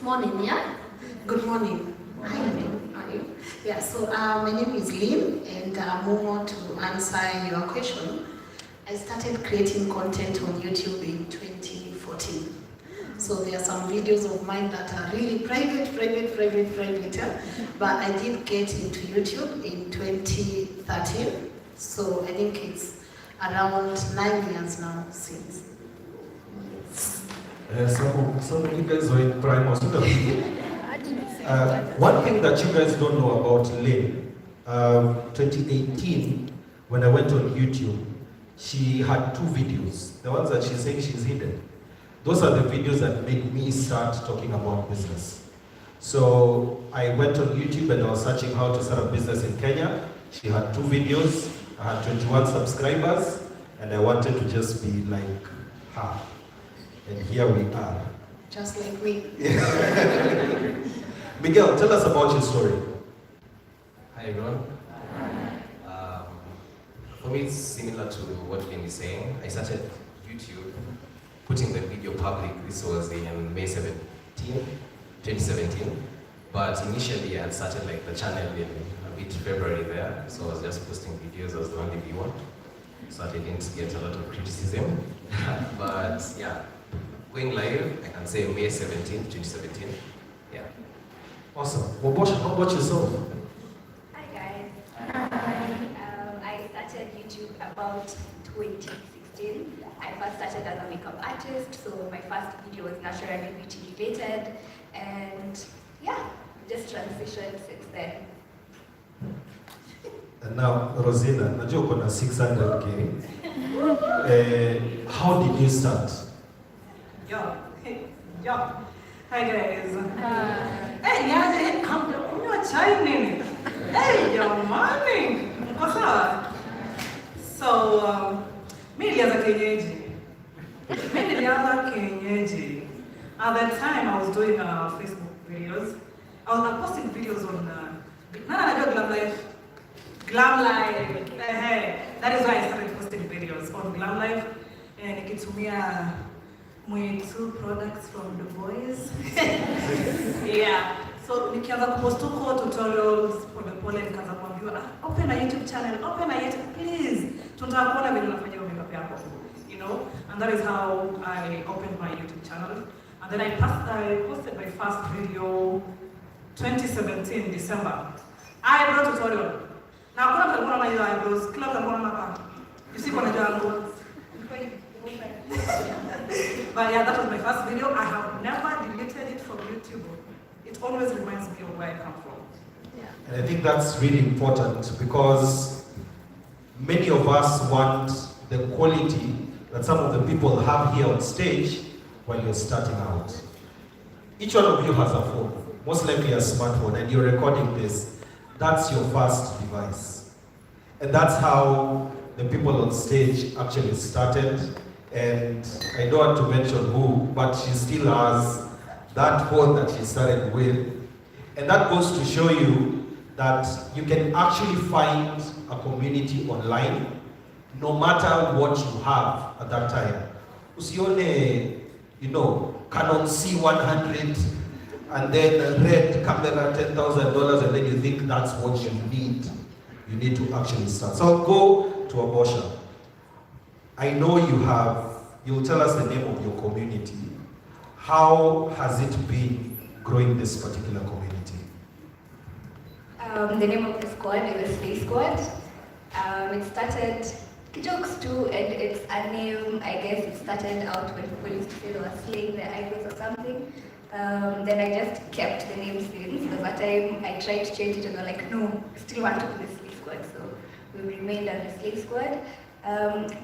Morning, yeah? Good morning. Hi, Lynn. How are you? Yeah, so my name is Lynn, and Mumo, to answer your question, I started creating content on YouTube in 2014. So there are some videos of mine that are really private, but I did get into YouTube in 2013. So I think it's around 9 years now since. Some of you guys were in prime hospital. One thing that you guys don't know about Lynn, 2018, when I went on YouTube, she had 2 videos. The ones that she's saying she's hidden. Those are the videos that made me start talking about business. So I went on YouTube and I was searching how to start a business in Kenya. She had 2 videos. I had 21 subscribers, and I wanted to just be like her. And here we are. Just like me. Miguel, tell us about your story. Hi everyone. For me, it's similar to what Lynn is saying. I started YouTube, putting the video public. This was in May 2017. But initially, I had started like the channel in a bit February there. So I was just posting videos. I was the only viewer, so I didn't get a lot of criticism. But yeah. Going live, I can say May 17th, 2017. Yeah. Awesome. Wabosha, how about yourself? Hi guys. I started YouTube about 2016. I first started as a makeup artist, so my first video was naturally beauty related, and yeah, just transitioned since then. And now, Rosina, najua uko na 600K. How did you start? Yo. Hi guys. Hey, yeah, come on, you're shining. Hey, your morning. What's up? So, me nilianza kienyeji. At that time, I was doing Facebook videos. I was posting videos on Glam Life. Hey, that is why I started posting videos on Glam Life. And nikitumia my 2 products from the boys. Yeah. So nikianza kupost Tuco tutorials pole nikaanza kuambiwa open a YouTube channel, open a YouTube please. Tunataka kuona vile unafanya makeup yako. You know? And that is how I opened my YouTube channel. And then I posted my first video 2017 December. Eyebrow tutorial. Na kuna mtu alikuwa anaona eyebrows, kila mtu alikuwa anaona. You see kuna jambo. But yeah, that was my first video. I have never deleted it from YouTube. It always reminds me of where I come from. Yeah. And I think that's really important because many of us want the quality that some of the people have here on stage while you're starting out. Each one of you has a phone, most likely a smartphone, and you're recording this. That's your first device. And that's how the people on stage actually started. And I don't want to mention who, but she still has that phone that she started with. And that goes to show you that you can actually find a community online, no matter what you have at that time. Usione, Canon C100, and then a red camera, $10,000, and then you think that's what you need. You need to actually start. So I'll go to Wabosha. I know you'll tell us the name of your community. How has it been growing this particular community? The name of the squad is the Slay Squad. It started, jokes too, and it's a name, I guess it started out when people used to say they were slaying their idols or something. Then I just kept the name since, because at that time I tried to change it and they're like, no, we still want to be the Slay Squad, so we remained as the Slay Squad.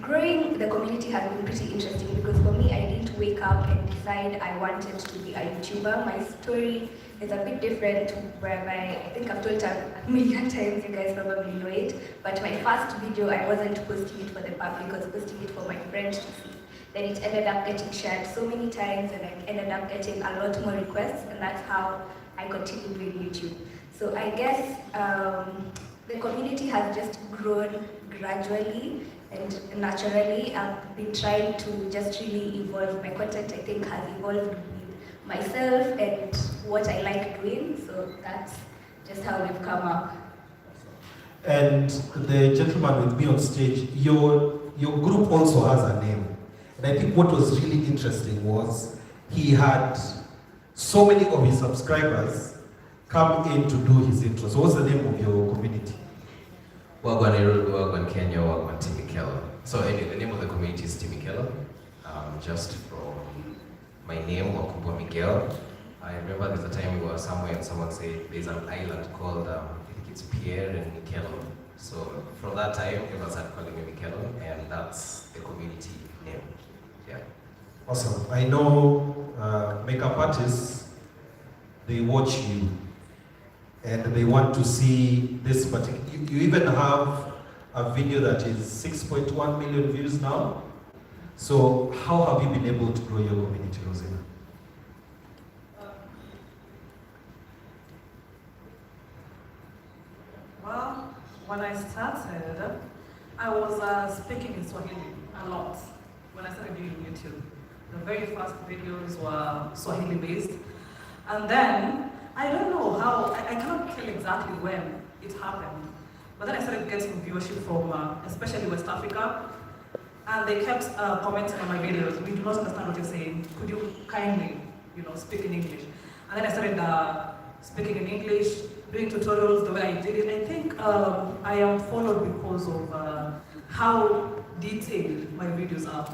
Growing the community has been pretty interesting because for me, I didn't wake up and decide I wanted to be a YouTuber. My story is a bit different, whereby I think I've told it a million times, you guys probably know it, but my first video, I wasn't posting it for the public, I was posting it for my friend to see. Then it ended up getting shared so many times and I ended up getting a lot more requests, and that's how I continued with YouTube. So I guess the community has just grown gradually and naturally. I've been trying to just really evolve. My content, I think, has evolved with myself and what I like doing, so that's just how we've come up. And the gentleman with me on stage, your group also has a name. And I think what was really interesting was he had so many of his subscribers come in to do his intro. So what's the name of your community? Wagwan Nairobi, Wagwan Kenya, Wagwan Timikelo. So anyway, the name of the community is Timikelo, just from my name, Wakubwa Miguel. I remember there's a time we were somewhere and someone said there's an island called, I think it's Pierre and Mikelo. So from that time, everyone started calling me Mikelo, and that's the community name. Yeah. Awesome. I know makeup artists, they watch you and they want to see this particular. You even have a video that is 6.1 million views now. So how have you been able to grow your community, Rosina? Well, when I started, I was speaking in Swahili a lot when I started doing YouTube. The very first videos were Swahili based. And then, I don't know how, I cannot tell exactly when it happened, but then I started getting viewership from especially West Africa, and they kept commenting on my videos. We do not understand what you're saying. Could you kindly, speak in English? And then I started speaking in English, doing tutorials the way I did it. I think I am followed because of how detailed my videos are.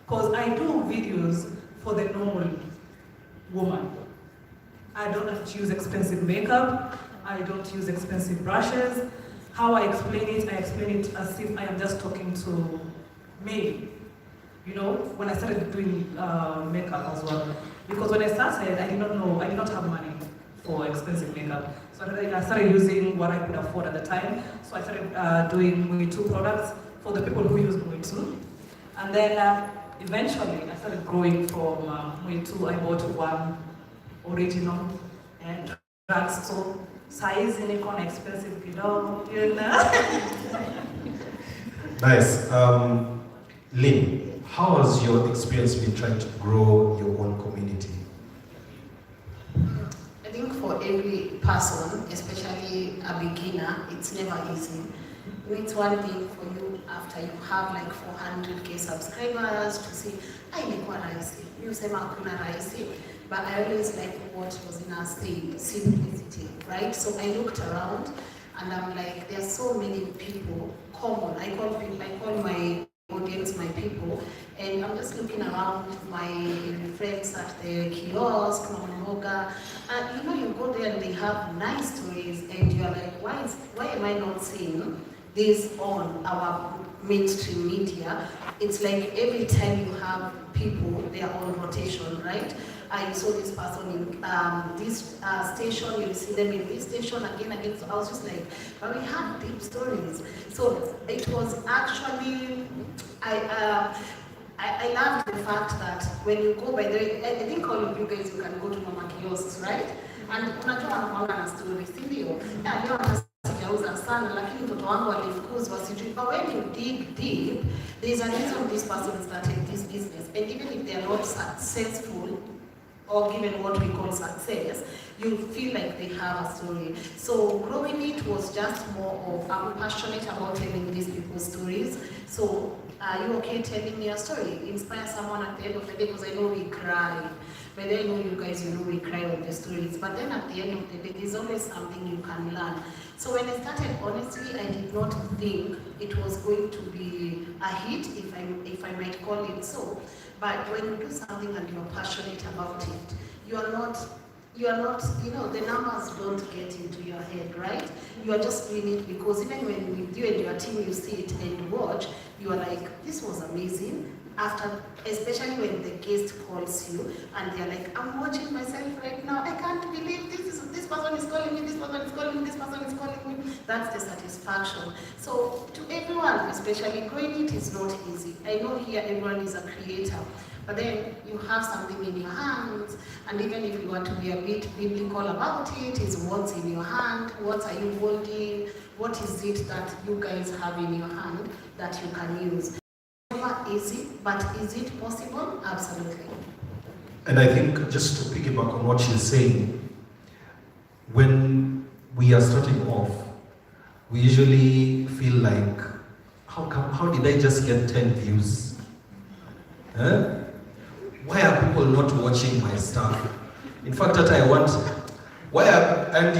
Because I do videos for the normal woman. I don't have to use expensive makeup. I don't use expensive brushes. How I explain it as if I am just talking to me. When I started doing makeup as well. Because when I started, I did not have money for expensive makeup. So I started using what I could afford at the time. So I started doing Mumo products for the people who use Mumo. And then eventually I started growing from Mumo. I bought one original and drugstore size in a expensive kidogo, Nice. Lynn, how has your experience been trying to grow your own community? I think for every person, especially a beginner, it's never easy. It's one thing for you after you have like 400k subscribers to say, I nikuwa rahisi, you sema hakuna rahisi. But I always like what Rosina said, simplicity, right? So I looked around and I'm like, there's so many people, common. I call my audience my people, and I'm just looking around my friends at the kiosk, Mama, and you go there and they have nice stories, and you're like, why am I not seeing this on our mainstream media? It's like every time you have people, they are on rotation, right? I saw this person in this station, you see them in this station again. So I was just like, but we have deep stories. So it was actually, I loved the fact that when you go by the way, I think all of you guys, you can go to Mama kiosks, right? And unajua wanakuanga na stories, si ndio? Sijauza sana, lakini mtoto wangu alifukuzwa sijui. But when you dig deep, there's a reason this person started this business. And even if they are not successful, or given what we call success, you feel like they have a story. So growing it was just more of, I'm passionate about telling these people's stories. So are you okay telling me a story? Inspire someone at the end of the day, because I know we cry. But I know you guys, we cry on the stories. But then at the end of the day, there's always something you can learn. So when I started, honestly, I did not think it was going to be a hit, if I might call it so. But when you do something and you're passionate about it, you are not, the numbers don't get into your head, right? You are just doing it because even when with you and your team, you see it and watch, you are like, this was amazing. After, especially when the guest calls you and they're like, I'm watching myself right now, I can't believe this person is calling me, this person is calling me, this person is calling me. That's the satisfaction. So to everyone, especially growing it is not easy. I know here everyone is a creator, but then you have something in your hands, and even if you want to be a bit biblical about it, is what's in your hand, what are you holding, what is it that you guys have in your hand that you can use. Never easy, but is it possible? Absolutely. And I think just to piggyback on what she's saying, when we are starting off, we usually feel like, how did I just get 10 views? Huh? Why are people not watching my stuff? In fact, and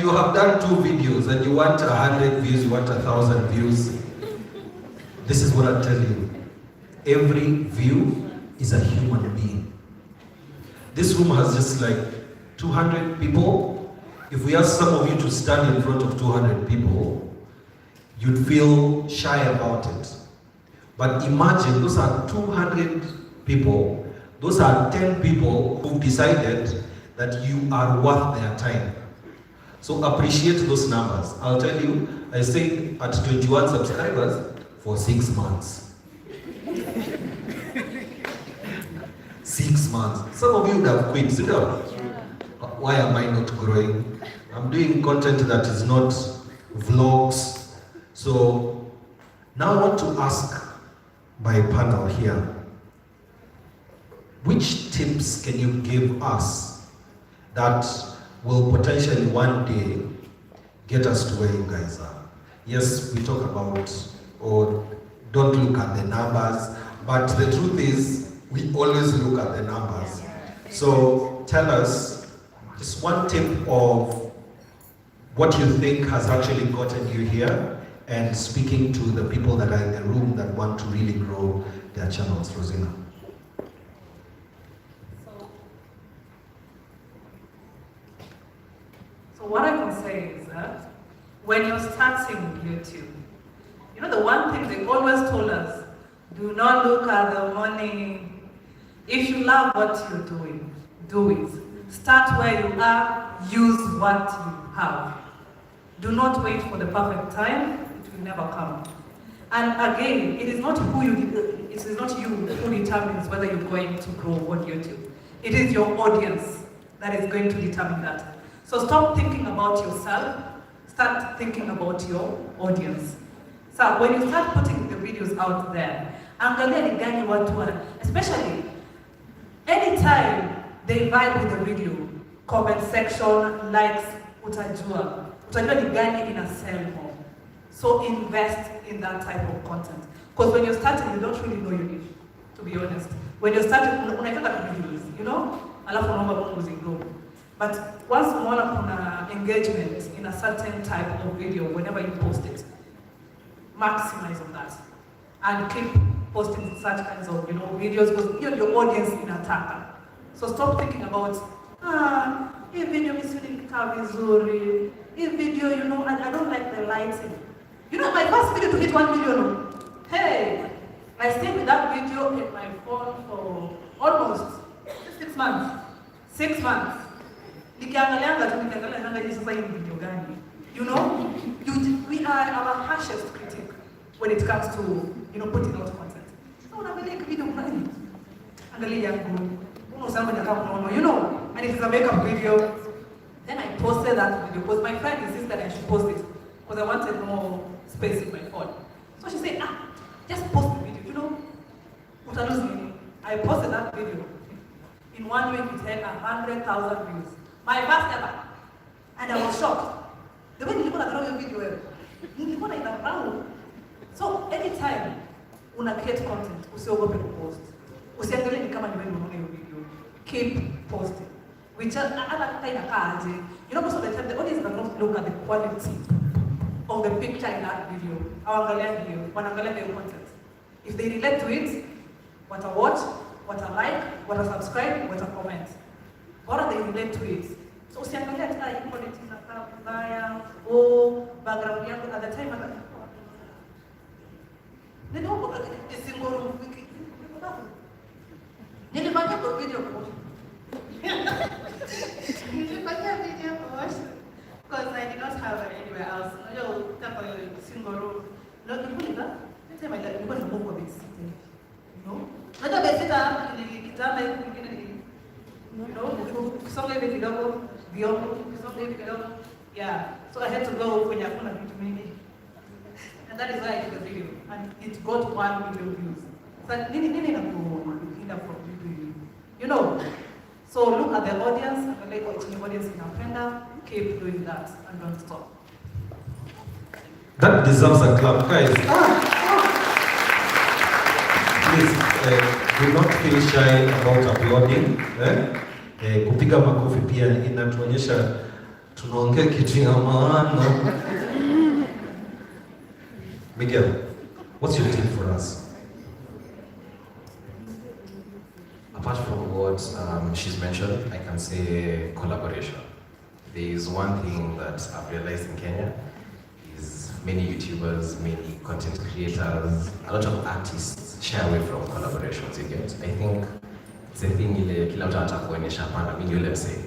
you have done 2 videos and you want 100 views, you want 1,000 views. This is what I tell you. Every view is a human being. This room has just like 200 people. If we ask some of you to stand in front of 200 people, you'd feel shy about it. But imagine those are 200 people, those are 10 people who've decided that you are worth their time. So appreciate those numbers. I'll tell you, I stayed at 21 subscribers for 6 months. 6 months. Some of you would have quit. You know, why am I not growing? I'm doing content that is not vlogs. So now I want to ask my panel here, which tips can you give us that will potentially one day get us to where you guys are? Yes, we talk about, or don't look at the numbers, but the truth is, we always look at the numbers. So tell us just one tip of what you think has actually gotten you here and speaking to the people that are in the room that want to really grow their channels. Rosina. So what I can say is that when you're starting YouTube, you know the one thing they always told us, do not look at the money. If you love what you're doing, do it. Start where you are, use what you have. Do not wait for the perfect time, it will never come. And again, it is not you who determines whether you're going to grow on YouTube. It is your audience that is going to determine that. So stop thinking about yourself, start thinking about your audience. So when you start putting the videos out there, angalia ni gani watu wana, especially anytime they vibe with the video, comment section, likes, utajua ni gani ina sell more. So invest in that type of content. Because when you're starting, you don't really know your niche, to be honest. When you're starting, unaitaka videos, you know? Alafu unaomba Mungu zingrow. But once unaona kuna engagement in a certain type of video, whenever you post it, maximize on that. And keep posting such kinds of, videos because your audience inataka. So stop thinking about, hii video misinika vizuri, hii video, I don't like the lighting. My first video to hit 1 million. Hey, I stayed with that video in my phone for almost 6 months. 6 months. Nikiangalia sasa hii video gani? We are our harshest critic when it comes to, putting out content. So unaangalia video gani? Angalia yangu. And it is a makeup video. Then I posted that video because my friend insisted I should post it because I wanted more space in my phone. So she said, just post the video, I posted that video. In 1 week it had 100,000 views. My first ever. And I was shocked. The way you draw your video, so anytime una create content, usiogope kupost. Usiangalie ni kama ni wewe unaona hiyo video. Keep posting. Which other kind of cards, most of the time the audience does not look at the quality of the picture in that video. Wanaangalia the content. If they relate to it, what I watch, what I like, what I subscribe, what I comment. Or they relate to it. So usiangalia tena hii quality inakaa vibaya, background yako at the time nilifanya video because I did not have it anywhere else. Single room. Not the point that time I like because I'm over sitting. Not a better yeah. So I had to go when you're and that is why I did the video. And it got 1 million views. So So look at the audience, like the audience inapenda, keep doing that and don't stop. That deserves a clap, guys. Please, do not feel shy about applauding. Kupiga makofi pia inatuonyesha tunaongea kitu ya maana. Miguel, what's your tip for us? Apart from what she's mentioned, I can say collaboration. There is one thing that I've realized in Kenya is many YouTubers, many content creators, a lot of artists shy away from collaborations, you get? I think it's a thing ile kila mtu anataka kuonyesha hapana, mimi yule msee.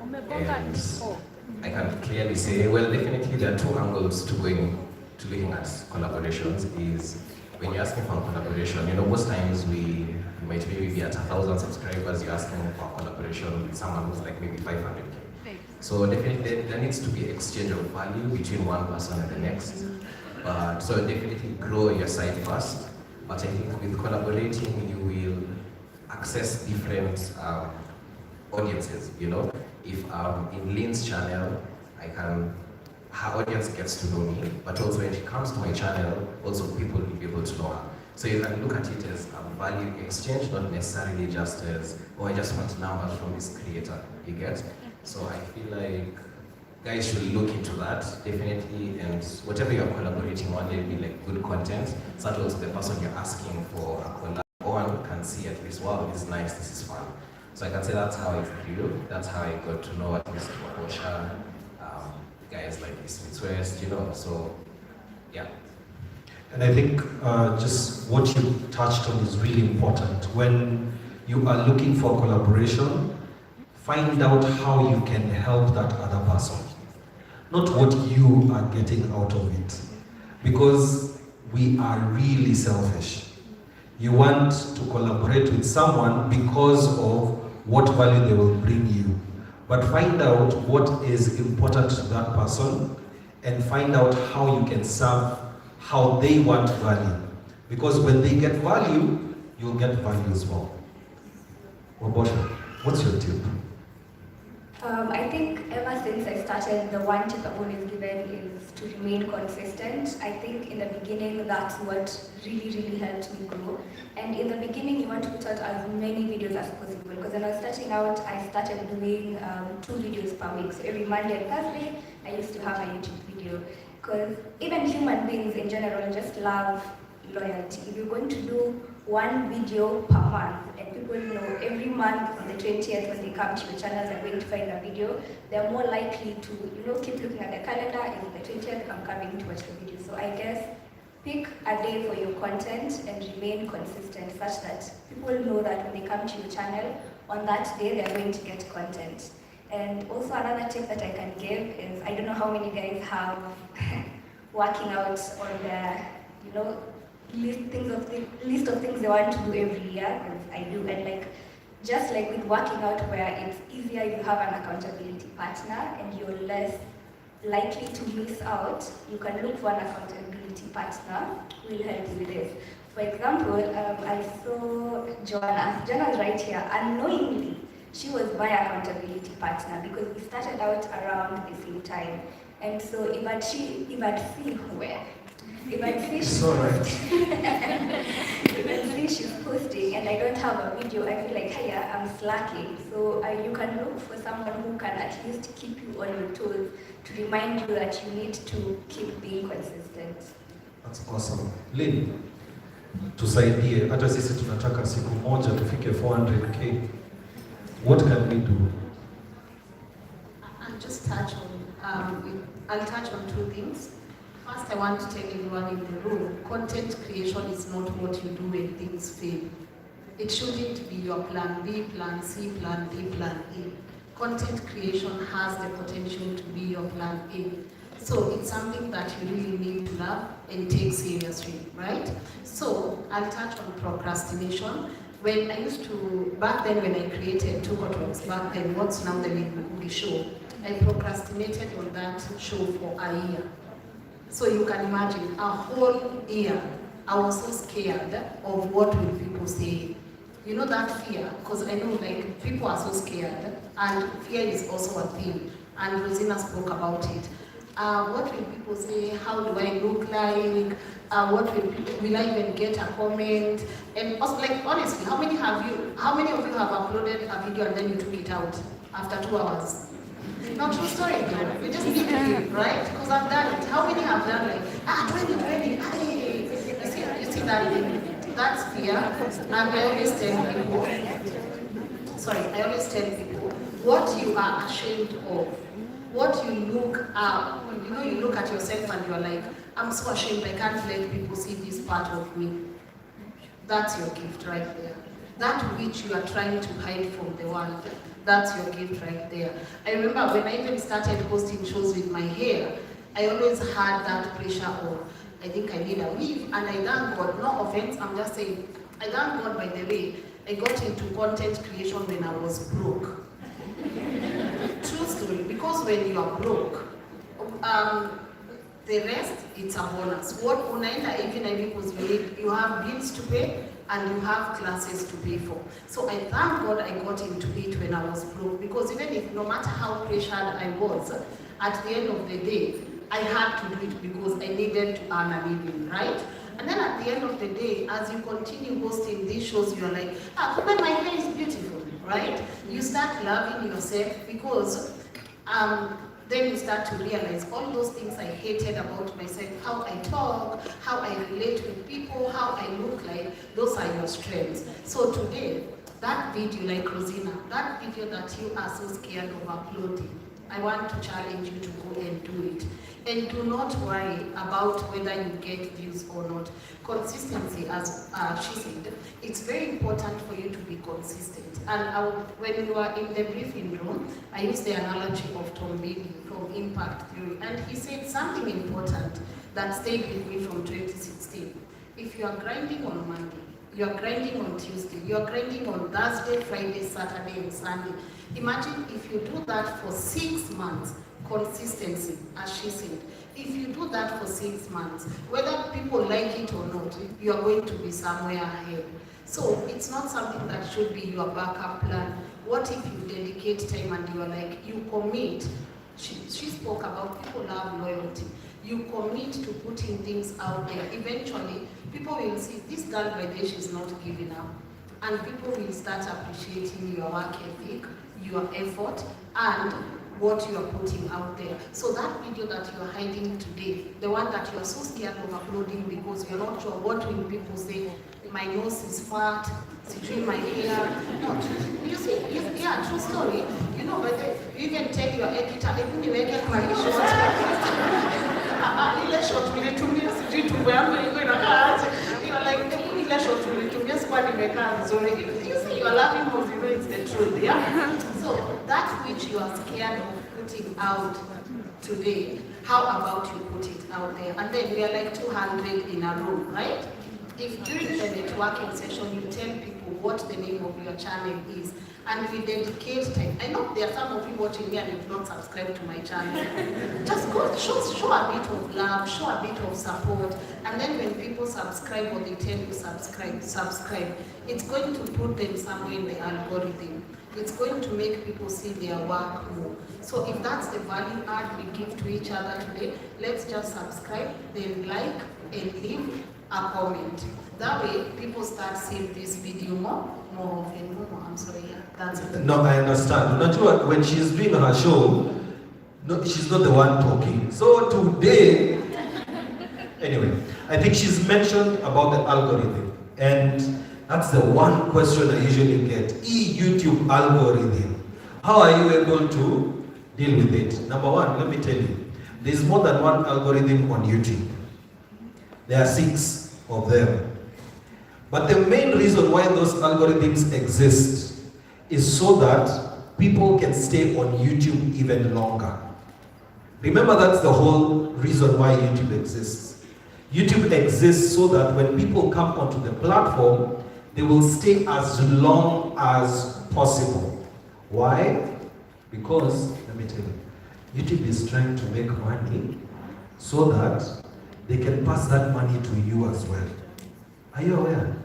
And I can clearly say, well, definitely there are two angles to looking at collaborations. Is when you're asking for a collaboration, you know, most times we might maybe be at 1,000 subscribers, you're asking for a collaboration with someone who's like maybe 500K. So definitely there needs to be exchange of value between one person and the next. But so definitely grow your site first. But I think with collaborating, you will access different audiences, you know. If in Lynn's channel, her audience gets to know me, but also when she comes to my channel, also people will be able to know her. So you can look at it as a value exchange, not necessarily just as, oh, I just want numbers from this creator, you get? So I feel like guys should look into that, definitely, and whatever you're collaborating on, there'll be like good content, so that also the person you're asking for a collab on can see at least, wow, this is nice, this is fun. So I can say that's how it grew, that's how I got to know at least Wabosha, guys like East West, you know, so yeah. And I think just what you touched on is really important. When you are looking for collaboration, find out how you can help that other person, not what you are getting out of it. Because we are really selfish. You want to collaborate with someone because of what value they will bring you. But find out what is important to that person and find out how you can serve how they want value. Because when they get value, you'll get value as well. Wabosha, what's your tip? I think ever since I started, the one tip I've always given is to remain consistent. I think in the beginning, that's what really helped me grow. And in the beginning, you want to put out as many videos as possible. Because when I was starting out, I started doing 2 videos per week. So every Monday and Thursday, I used to have a YouTube video. Because even human beings in general just love loyalty. If you're going to do 1 video per month, and people know every month on the 20th when they come to your channels and going to find a video, they're more likely to, keep looking at the calendar, and on the 20th I'm coming to watch the video. So I guess pick a day for your content and remain consistent such that people know that when they come to your channel, on that day they're going to get content. And also another tip that I can give is, I don't know how many guys have working out on their, list of things they want to do every year, because I do. And just like with working out, where it's easier if you have an accountability partner and you're less likely to miss out, you can look for an accountability partner who will help you with this. For example, I saw Joanna's right here. Unknowingly, she was my accountability partner because we started out around the same time. And so if I'd see she's posting and I don't have a video, I feel like, hey, I'm slacking. So you can look for someone who can at least keep you on your toes, to remind you that you need to keep being consistent. That's awesome. Lynn, tusaidie, hata sisi tunataka siku moja tufike 400K. What can we do? I'll just touch on, I'll touch on 2 things. First, I want to tell everyone in the room, content creation is not what you do when things fail. It shouldn't be your plan B, plan C, plan D, plan A. Content creation has the potential to be your plan A. So it's something that you really need to love and take seriously, right? So I'll touch on procrastination. When I used to, back then when I created Tuco, back then, what's now the Lynn Ngugi show, I procrastinated on that show for a year. So you can imagine, a whole year, I was so scared of what will people say. You know that fear, because I know like people are so scared, and fear is also a thing, and Rosina spoke about it. What will people say? How do I look like? Will I even get a comment? And also, like honestly, how many of you have uploaded a video and then you took it out after 2 hours? Not true story, though. We just need it, right? Because I've done it. How many have done like 20, hey. You see that thing? That's fear. And I always tell people, what you are ashamed of, what you look at, you look at yourself and you're like, I'm so ashamed, I can't let people see this part of me. That's your gift right there. That which you are trying to hide from the world, that's your gift right there. I remember when I even started hosting shows with my hair, I always had that pressure of, I think I need a weave, and I thank God, no offense, I'm just saying, I thank God by the way, I got into content creation when I was broke. True story, because when you are broke, the rest, it's a bonus. What unaenda even because you have bills to pay and you have classes to pay for. So I thank God I got into it when I was broke, because even if no matter how pressured I was, at the end of the day, I had to do it because I needed to earn a living, right? And then at the end of the day, as you continue hosting these shows, you're like, but my hair is beautiful, right? You start loving yourself because then you start to realize all those things I hated about myself, how I talk, how I relate with people, how I look like, those are your strengths. So today, that video, like Rosina, that video that you are so scared of uploading, I want to challenge you to go and do it. And do not worry about whether you get views or not. Consistency, as she said, it's very important for you to be consistent. And when we were in the briefing room, I used the analogy of Tom Bailey from Impact Theory, and he said something important that stayed with me from 2016. If you are grinding on Monday, you are grinding on Tuesday, you are grinding on Thursday, Friday, Saturday, and Sunday. Imagine if you do that for 6 months, consistency, as she said. If you do that for 6 months, whether people like it or not, you are going to be somewhere ahead. So it's not something that should be your backup plan. What if you dedicate time and you're like, you commit? She spoke about people love loyalty. You commit to putting things out there. Eventually, people will see this girl by the way, she's not giving up. And people will start appreciating your work ethic, your effort, and what you are putting out there. So that video that you are hiding today, the one that you are so scared of uploading because you're not sure what will people say, my nose is fat, sijui my hair, no, you see, yeah, true story. You know, but you can tell your editor, even you make my short, ile short nilitumia sijui tumbo yangu iko inakaa, you are like, ile short nilitumia sikuwa nimekaa vizuri. You see, you are laughing because you know it's the truth, yeah? So that which you are scared of putting out today, how about you put it out there? And then we are like 200 in a room, right? If during the networking session you tell people what the name of your channel is, and we dedicate time. I know there are some of you watching me and you've not subscribed to my channel. Just go, show a bit of love, show a bit of support, and then when people subscribe or they tell you subscribe, it's going to put them somewhere in the algorithm. It's going to make people see their work more. So if that's the value add we give to each other today, let's just subscribe, then like, and leave a comment. That way, people start seeing this video more often. Mumo, I'm sorry, yeah, that's it. No, I understand. Unajua, when she's doing her show, no, she's not the one talking. So today, anyway, I think she's mentioned about the algorithm, and that's the one question I usually get. YouTube algorithm. How are you able to deal with it? Number one, let me tell you, there's more than one algorithm on YouTube. There are 6 of them. But the main reason why those algorithms exist is so that people can stay on YouTube even longer. Remember, that's the whole reason why YouTube exists. YouTube exists so that when people come onto the platform, they will stay as long as possible. Why? Because, let me tell you, YouTube is trying to make money so that they can pass that money to you as well. Are you aware?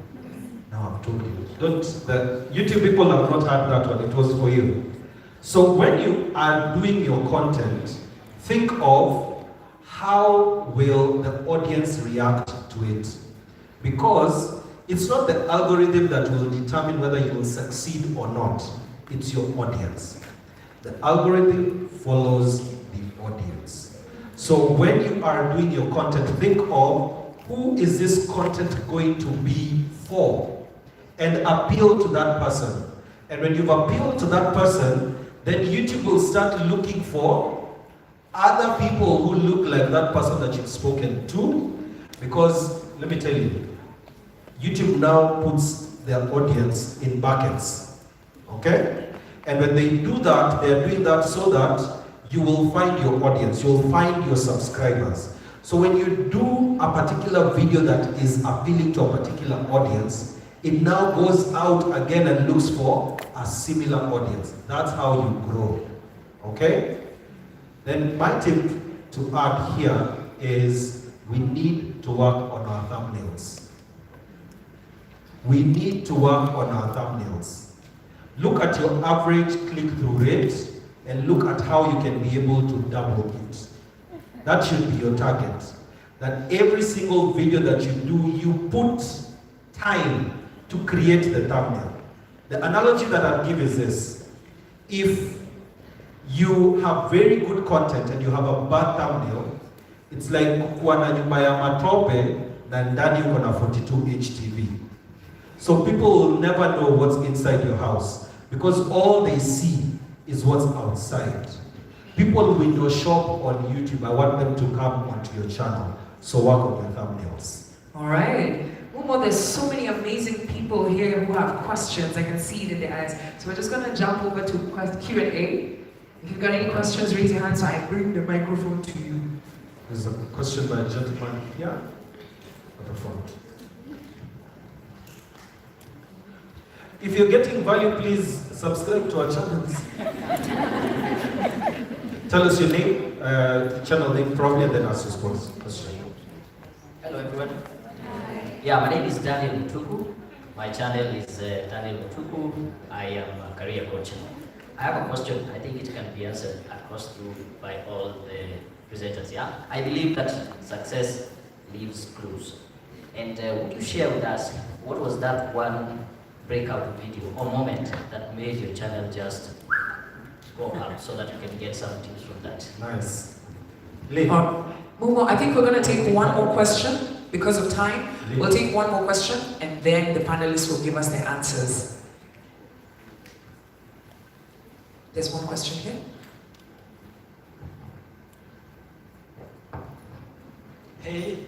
Now I've told you. The YouTube people have not had that one, it was for you. So when you are doing your content, think of how will the audience react to it. Because it's not the algorithm that will determine whether you will succeed or not. It's your audience. The algorithm follows the audience. So when you are doing your content, think of who is this content going to be for? And appeal to that person. And when you've appealed to that person, then YouTube will start looking for other people who look like that person that you've spoken to. Because, let me tell you, YouTube now puts their audience in buckets. Okay? And when they do that, they're doing that so that you will find your audience, you'll find your subscribers. So when you do a particular video that is appealing to a particular audience, it now goes out again and looks for a similar audience. That's how you grow. Okay? Then my tip to add here is we need to work on our thumbnails. We need to work on our thumbnails. Look at your average click-through rate and look at how you can be able to double it. That should be your target. That every single video that you do, you put time to create the thumbnail. The analogy that I'll give is this. If you have very good content and you have a bad thumbnail, it's like kukuwa na nyumba ya matope na ndani uko na 42 inch TV. So people will never know what's inside your house because all they see is what's outside. People window shop on YouTube. I want them to come onto your channel. So work on your thumbnails. All right. Mumo, there's so many amazing people here who have questions. I can see it in their eyes. So we're just going to jump over to Q&A. If you've got any questions, raise your hand so I bring the microphone to you. There's a question by a gentleman here at the front. If you're getting value, please subscribe to our channels. Tell us your name, channel name probably, and then ask your question. Hello everyone. Hi. Yeah, my name is Daniel Tuco. My channel is Daniel Tuco. I am a career coach. I have a question. I think it can be answered across through by all the presenters. Yeah, I believe that success leaves clues. And would you share with us what was that one breakout video or moment that made your channel just go up so that you can get some tips from that? Nice. Lynn. Mumo, I think we're going to take one more question because of time. Lynn. We'll take one more question and then the panelists will give us their answers. There's one question here. Hey.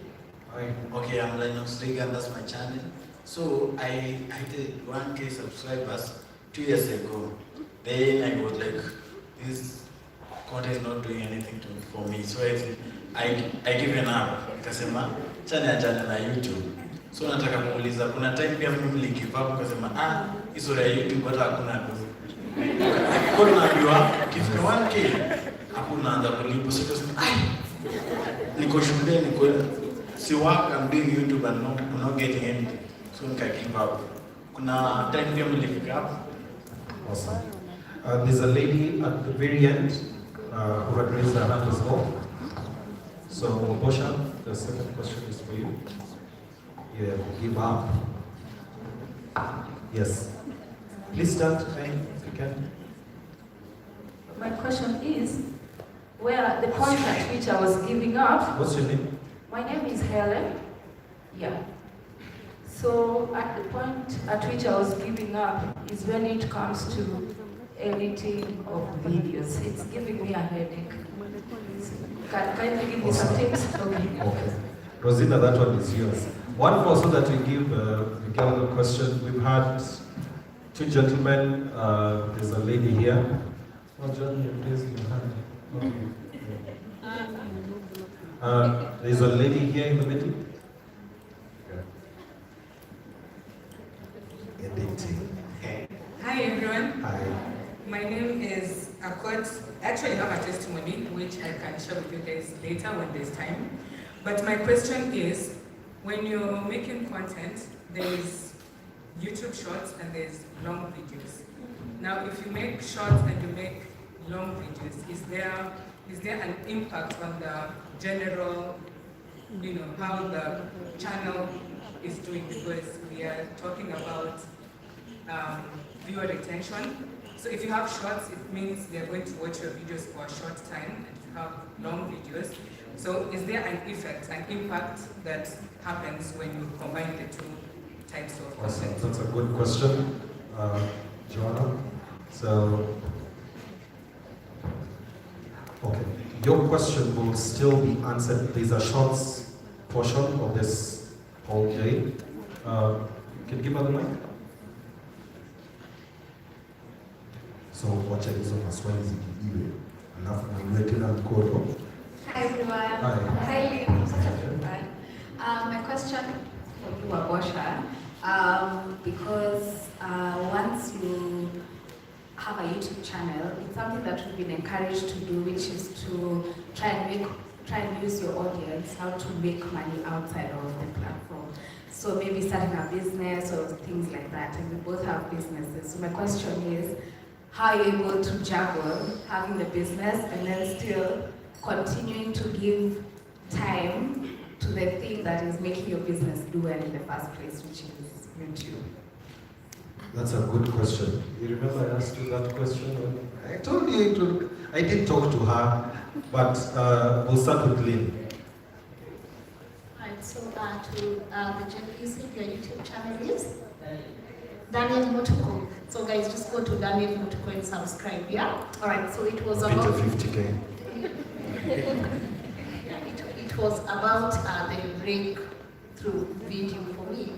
Hi. Okay, I'm Lynn Ngugi and that's my channel. So I did 1K subscribers 2 years ago. Then I was like, this content is not doing anything for me. So I given up. Nikasema channel na YouTube. So nataka kuuliza kuna time pia mimi niligive up nikasema hizo ya YouTube hata hakuna do. Kwa naambiwa kifika 1K hakuna anza kulipa. So nikasema niko shule niko si work I'm doing YouTube and I'm not getting anything. So I give up. Kuna time pia nilifika hapo. Awesome. There's a lady at the very end who had raised her hand as well. So, Wabosha, the second question is for you. You give up. Yes. Please start, if you can. My question is, where the point at which I was giving up. What's your name? My name is Helen. Yeah. So at the point at which I was giving up is when it comes to editing of videos. It's giving me a headache. Can you give me some tips? Okay. Rosina, that one is yours. One more so that we give Miguel the question. We've had two gentlemen. There's a lady here. Oh, John, you raised your hand. Okay. There's a lady here in the middle. Editing. Hi everyone. Hi. My name is Akot. Actually, I have a testimony which I can share with you guys later when there's time. But my question is, when you're making content, there is YouTube shorts and there's long videos. Now, if you make shorts and you make long videos, is there an impact on the general, how the channel is doing? Because we are talking about viewer retention. So if you have shorts, it means they're going to watch your videos for a short time, and if you have long videos. So is there an effect, an impact that happens when you combine the two types of content? That's a good question, Joanna. So, okay, your question will still be answered. There's a shorts portion of this whole day. Can you give her the mic? So wacha hizo maswali zikijiwe, alafu niweke na mkono. Hi everyone. Hi. Hi Lynn. My question for you, Wabosha, because once you have a YouTube channel, it's something that we've been encouraged to do, which is to try and use your audience how to make money outside of the platform. So maybe starting a business or things like that, and we both have businesses. So my question is, how are you able to juggle having the business and then still continuing to give time to the thing that is making your business do well in the first place, which is YouTube? That's a good question. You remember I asked you that question? I told you I did talk to her, but we'll start with Lynn. Right, so to the journalist, your YouTube channel is Daniel Tuco. So guys, just go to Daniel Tuco and subscribe, yeah? Alright, so it was about 50K. It was about the breakthrough video for me.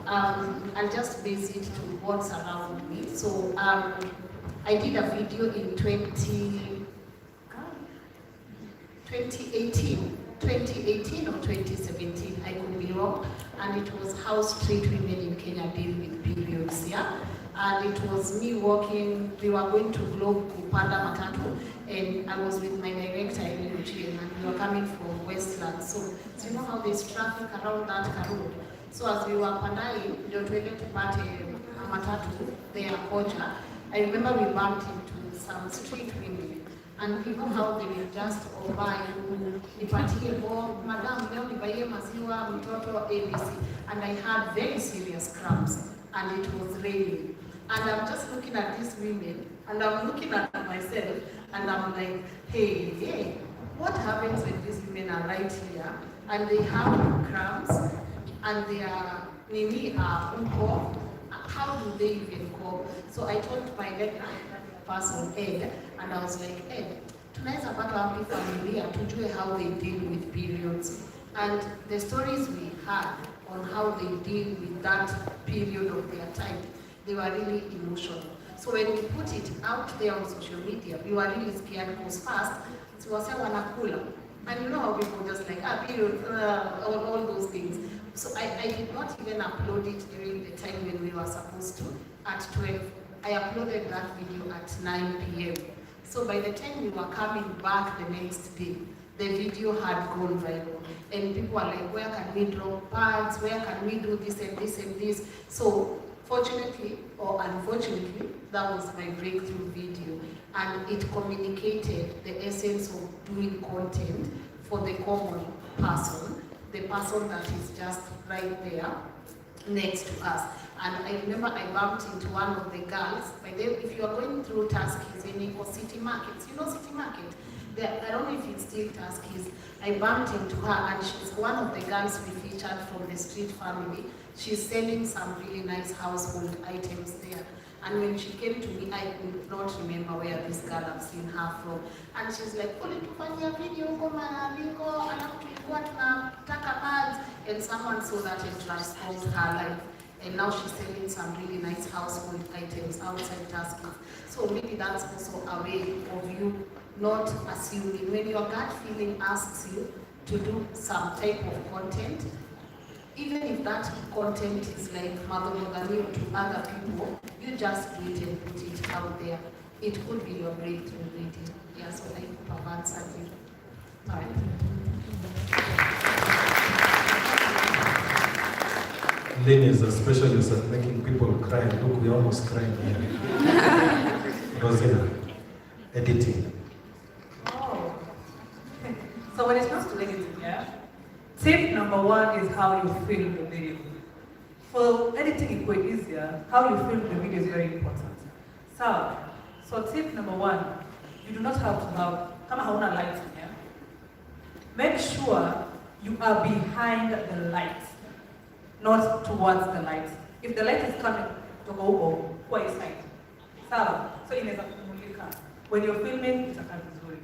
I'll just base it to what's around me. So I did a video in 2018 or 2017, I could be wrong, and it was how street women in Kenya deal with periods, yeah? And it was me walking, we were going to Globe Kupanda Matatu, and I was with my director, Lynn Ngugi, and we were coming from Westlands. So you know how there's traffic around that road? So as we were pandai, ndio tuende tupate matatu there, Koja, I remember we bumped into some street women. And people how they will just buy nipatie bo madam leo nibaie maziwa mtoto ABC, and I had very serious cramps and it was raining, and I'm just looking at these women and I'm looking at myself and I'm like, hey, what happens when these women are right here and they have cramps and they are nini uko, how do they even cope? So I told my person Ed, and I was like, Ed, tunaweza pata wapi familia tujue how they deal with periods, and the stories we had on how they deal with that period of their time, they were really emotional. So when we put it out there on social media, we were really scared because first, it was a wanakula, and you know how people just like, period, all those things. So I did not even upload it during the time when we were supposed to, at 12. I uploaded that video at 9 p.m. So by the time we were coming back the next day, the video had gone viral. And people were like, where can we drop pads? Where can we do this and this and this? So fortunately or unfortunately, that was my breakthrough video. And it communicated the essence of doing content for the common person, the person that is just right there next to us. And I remember I bumped into one of the girls. By the way, if you are going through Tuskys or City Markets, you know City Market? I don't know if it's still Tuskys. I bumped into her, and she's one of the girls we featured from the street family. She's selling some really nice household items there. And when she came to me, I could not remember where this girl I've seen her from. And she's like, ulitufanyia video huko Maliko, alafu tulikuwa tunataka pads. And someone saw that and transformed her life. And now she's selling some really nice household items outside Tuskys. So maybe that's also a way of you not assuming. When your gut feeling asks you to do some type of content, even if that content is like madhogani to other people, you just do it and put it out there. It could be your breakthrough video. Yeah, so I hope I've answered you. All right. Lynn is a specialist at making people cry. Look, we almost crying here. Rosina, editing. Oh. So when it comes to editing, yeah, tip number one is how you film the video. For editing it quite easier, how you film the video is very important. So tip number one, you do not have to have, kama hauna lights, yeah? Make sure you are behind the light, not towards the light. If the light is coming, toka huko, kwa side. Sawa, so inaweza kumulika. When you're filming, itakaa vizuri.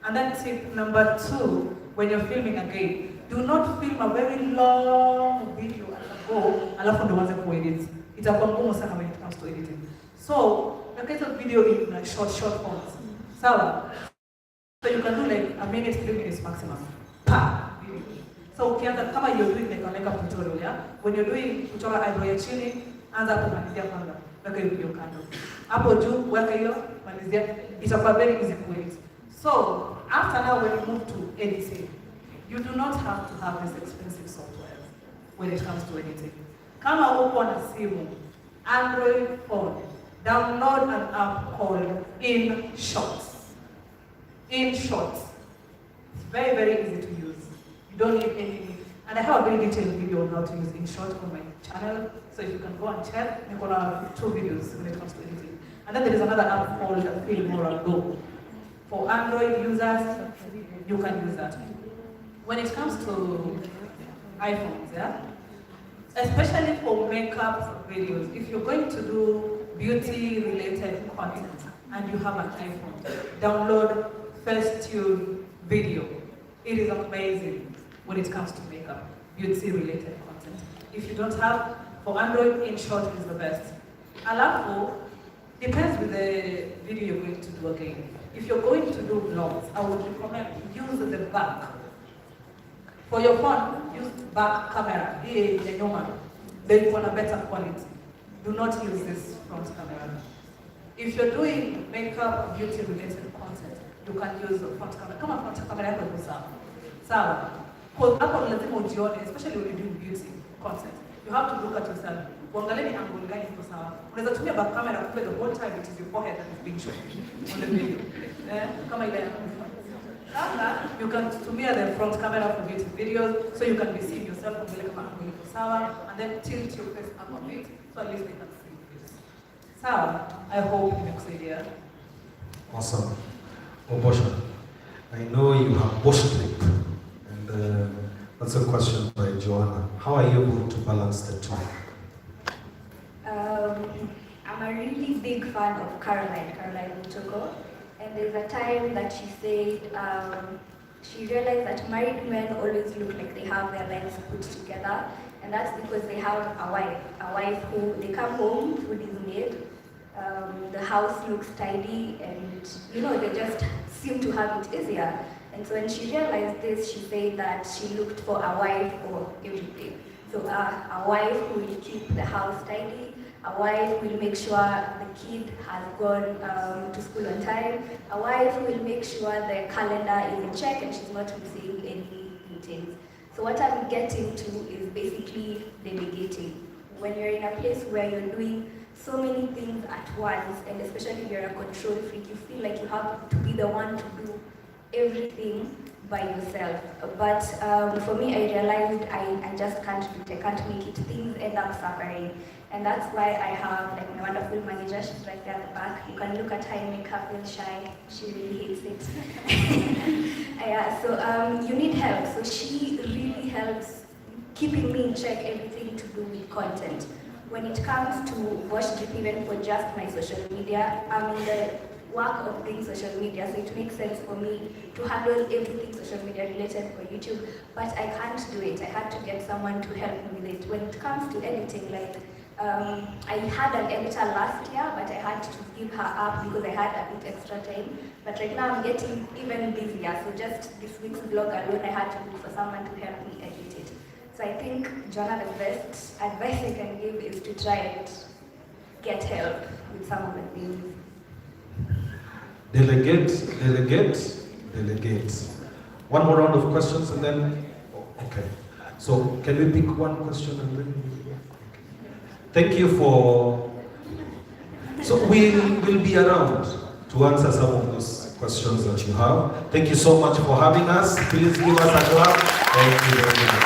And then tip number two, when you're filming again, do not film a very long video as a go, alafu ndo uanze kuedit. Itakuwa ngumu sana when it comes to editing. So, create a video in like short forms. Sawa? So you can do like a minute, 3 minutes maximum. Pa! So ukianza kama you're doing like a makeup tutorial, yeah? When you're doing kuchora eyebrow ya chini, anza kumalizia kwanza. Weka hiyo video kando. Hapo juu, weka hiyo, malizia. Itakuwa very easy to edit. So, after now when you move to editing, you do not have to have this expensive software when it comes to editing. Kama uko na simu, Android phone, download an app called InShot. InShot. It's very, very easy to use. You don't need any. And I have a very detailed video on how to use InShot on my channel. So if you can go and check, I'm gonna have 2 videos when it comes to editing. And then there is another app called Filmora Go. For Android users, you can use that. When it comes to iPhones, yeah? Especially for makeup videos, if you're going to do beauty-related content and you have an iPhone, download Facetune Video. It is amazing when it comes to makeup, beauty-related content. If you don't have, for Android, InShot is the best. Alafu, depends with the video you're going to do again. If you're going to do vlogs, I would recommend use the back. For your phone, use back camera. Then you want a better quality. Do not use this front camera. If you're doing makeup, beauty-related content, you can use the front camera. Come on, front camera yako iko sawa. Sawa. Kwa hapo lazima ujione, especially when you're doing beauty content. You have to look at yourself. Uangalie ni angle gani iko sawa. Unaweza tumia back camera kumbe the whole time it is your forehead that is being shown on the video. Kama ile ya you can tumia the front camera for beauty videos, so you can be seeing yourself and then tilt your face up a bit, so at least they can see this. So, I hope it makes it clear. Awesome. Wabosha, I know you have Bosch trip, and that's a question by Joanna. How are you able to balance the two? I'm a really big fan of Caroline Tuco. And there's a time that she said she realized that married men always look like they have their lives put together, and that's because they have a wife who, they come home, food is made, the house looks tidy, and they just seem to have it easier. And so when she realized this, she said that she looked for a wife for everything. So a wife who will keep the house tidy, a wife will make sure the kid has gone to school on time, a wife will make sure the calendar is in check and she's not missing any meetings. So what I'm getting to is basically delegating. When you're in a place where you're doing so many things at once, and especially if you're a control freak, you feel like you have to be the one to do everything by yourself. But for me, I realized I just can't do it. I can't make it. Things end up suffering. And that's why I have like my wonderful manager. She's right there at the back. You can look at her and make her feel shy. She really hates it. Yeah, so you need help. So she really helps keeping me in check, everything to do with content. When it comes to watch drip, even for just my social media, I'm in the work of doing social media, so it makes sense for me to handle everything social media related for YouTube, but I can't do it. I had to get someone to help me with it. When it comes to editing, like I had an editor last year, but I had to give her up because I had a bit extra time. But right now I'm getting even busier, so just this week's vlog alone, I had to look for someone to help me edit it. So I think, Jonah, the best advice I can give is to try and get help with some of the things. Delegate. One more round of questions and then, okay. So can we pick one question and then? Okay. Thank you for... So we'll be around to answer some of those questions that you have. Thank you so much for having us. Please give us a clap. Thank you very much.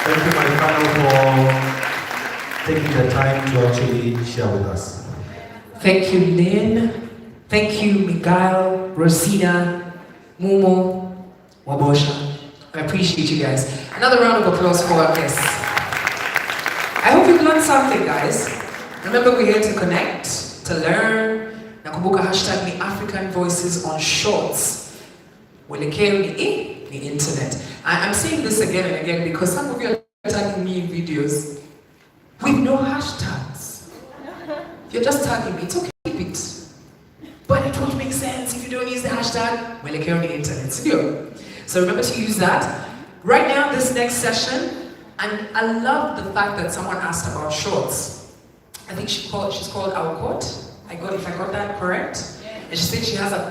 Thank you, my panel, for taking the time to actually share with us. Thank you, Lynn. Thank you, Miguel, Rosina, Mumo, Wabosha. I appreciate you guys. Another round of applause for our guests. I hope you've learned something, guys. Remember, we're here to connect, to learn. Nakumbuka hashtag ni African Voices on Shorts. Welekeo ni internet. I'm saying this again and again because some of you are tagging me in videos with no hashtags. If you're just tagging me, it's okay, keep it. But it won't make sense if you don't use the hashtag Welekeo ni internet. So remember to use that. Right now, this next session, and I love the fact that someone asked about shorts. I think she's called Our Court. If I got that correct. And she said she has a